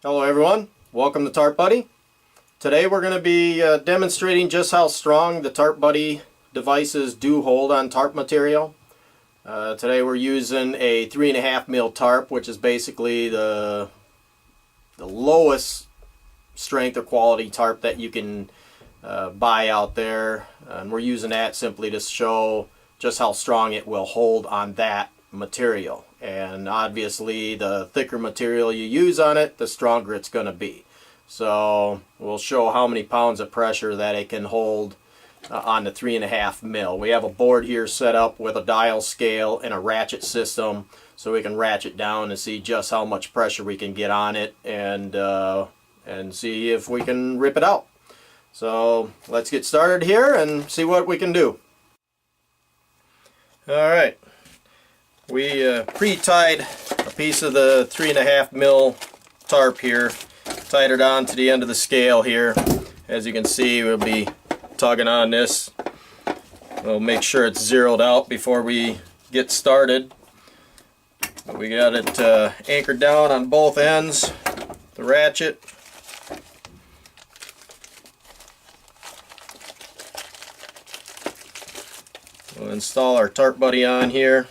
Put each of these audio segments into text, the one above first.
Hello everyone, welcome to Tarp Buddy. Today we're going to be demonstrating just how strong the Tarp Buddy devices do hold on tarp material. Today we're using a 3.5 mil tarp, which is basically the lowest strength or quality tarp that you can buy out there, and we're using that simply to show just how strong it will hold on that material. And obviously the thicker material you use on it, the stronger it's going to be. So we'll show how many pounds of pressure that it can hold on the 3.5 mil. We have a board here set up with a dial scale and a ratchet system, so we can ratchet down and see just how much pressure we can get on it, and see if we can rip it out. So let's get started here and see what we can do. Alright, we pre-tied a piece of the 3.5 mil tarp here, tied it on to the end of the scale here. As you can see, we'll be tugging on this. We'll make sure it's zeroed out before we get started. We got it anchored down on both ends, the ratchet. We'll install our Tarp Buddy on here.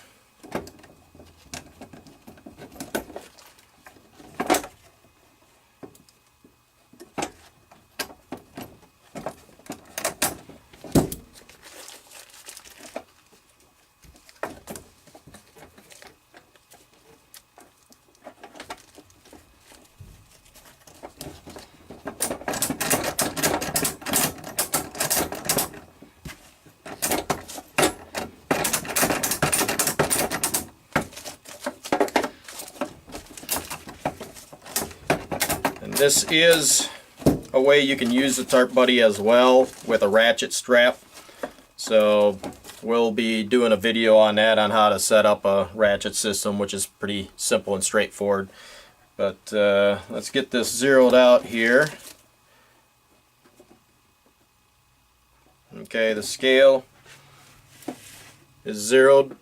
This is a way you can use the Tarp Buddy as well, with a ratchet strap. So we'll be doing a video on that, on how to set up a ratchet system, which is pretty simple and straightforward. But let's get this zeroed out here. Okay, the scale is zeroed.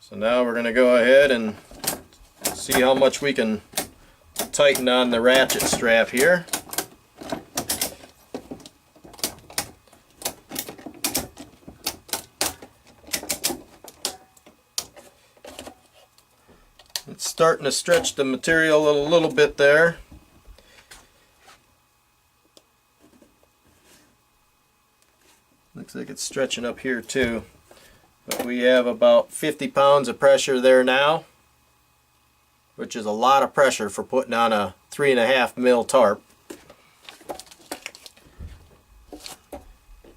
So now we're going to go ahead and see how much we can tighten on the ratchet strap here. It's starting to stretch the material a little bit there. Looks like it's stretching up here too. But we have about 50 pounds of pressure there now, which is a lot of pressure for putting on a 3.5 mil tarp.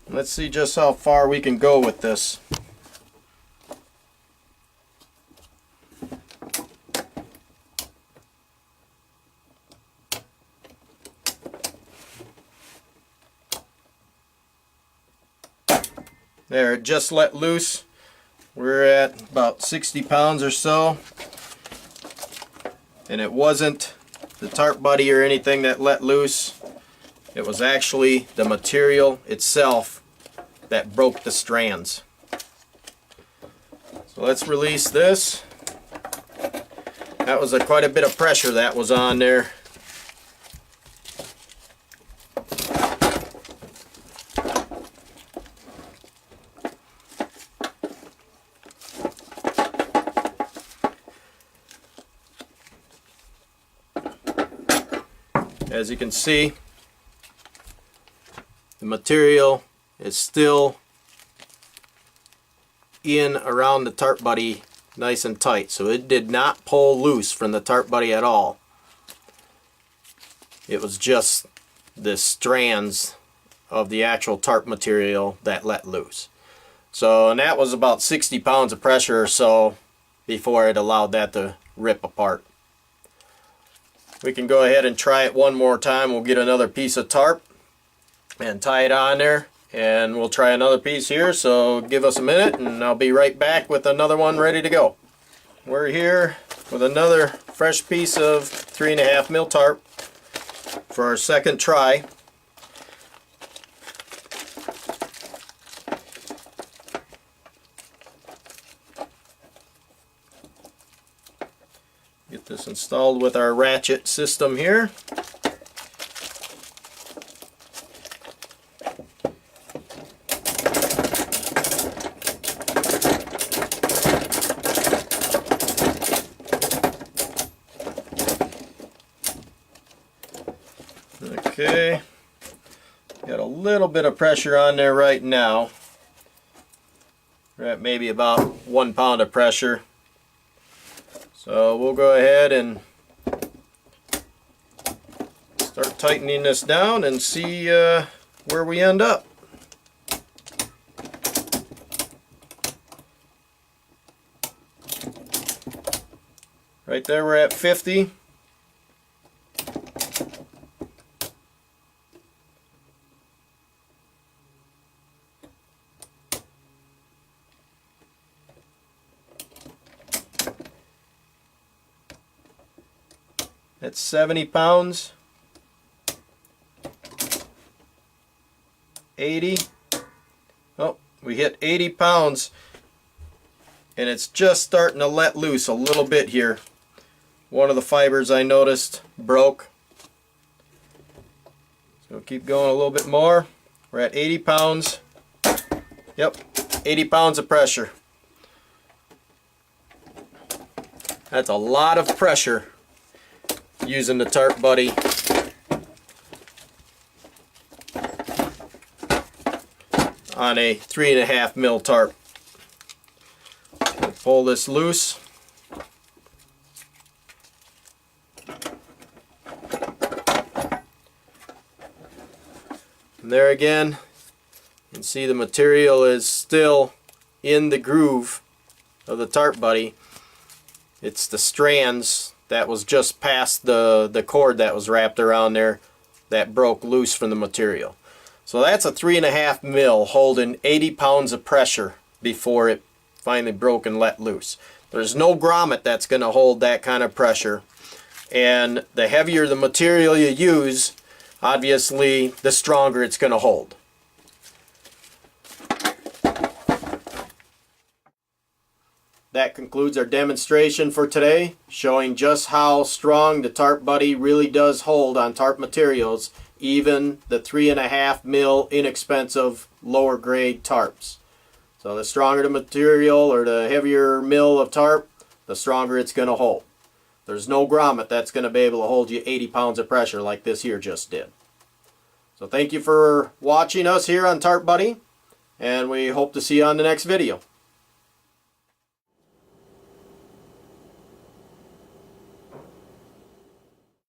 Let's see just how far we can go with this. There, it just let loose. We're at about 60 pounds or so. And it wasn't the Tarp Buddy or anything that let loose. It was actually the material itself that broke the strands. So let's release this. That was quite a bit of pressure that was on there. As you can see, the material is still in around the Tarp Buddy nice and tight, so it did not pull loose from the Tarp Buddy at all. It was just the strands of the actual tarp material that let loose. So, and that was about 60 pounds of pressure or so before it allowed that to rip apart. We can go ahead and try it one more time. We'll get another piece of tarp and tie it on there, and we'll try another piece here. So give us a minute and I'll be right back with another one ready to go. We're here with another fresh piece of 3.5 mil tarp for our second try. Get this installed with our ratchet system here. Okay, got a little bit of pressure on there right now. We're at maybe about 1 pound of pressure. So we'll go ahead and start tightening this down and see where we end up. Right there we're at 50. That's 70 pounds. 80. Oh, we hit 80 pounds. And it's just starting to let loose a little bit here. One of the fibers I noticed broke. So keep going a little bit more. We're at 80 pounds. Yep, 80 pounds of pressure. That's a lot of pressure using the Tarp Buddy. On a 3.5 mil tarp. Pull this loose. And there again, you can see the material is still in the groove of the Tarp Buddy. It's the strands that was just past the cord that was wrapped around there that broke loose from the material. So that's a 3.5 mil holding 80 pounds of pressure before it finally broke and let loose. There's no grommet that's going to hold that kind of pressure. And the heavier the material you use, obviously the stronger it's going to hold. That concludes our demonstration for today, showing just how strong the Tarp Buddy really does hold on tarp materials, even the 3.5 mil inexpensive lower grade tarps. So the stronger the material or the heavier mil of tarp, the stronger it's going to hold. There's no grommet that's going to be able to hold you 80 pounds of pressure like this here just did. So thank you for watching us here on Tarp Buddy, and we hope to see you on the next video.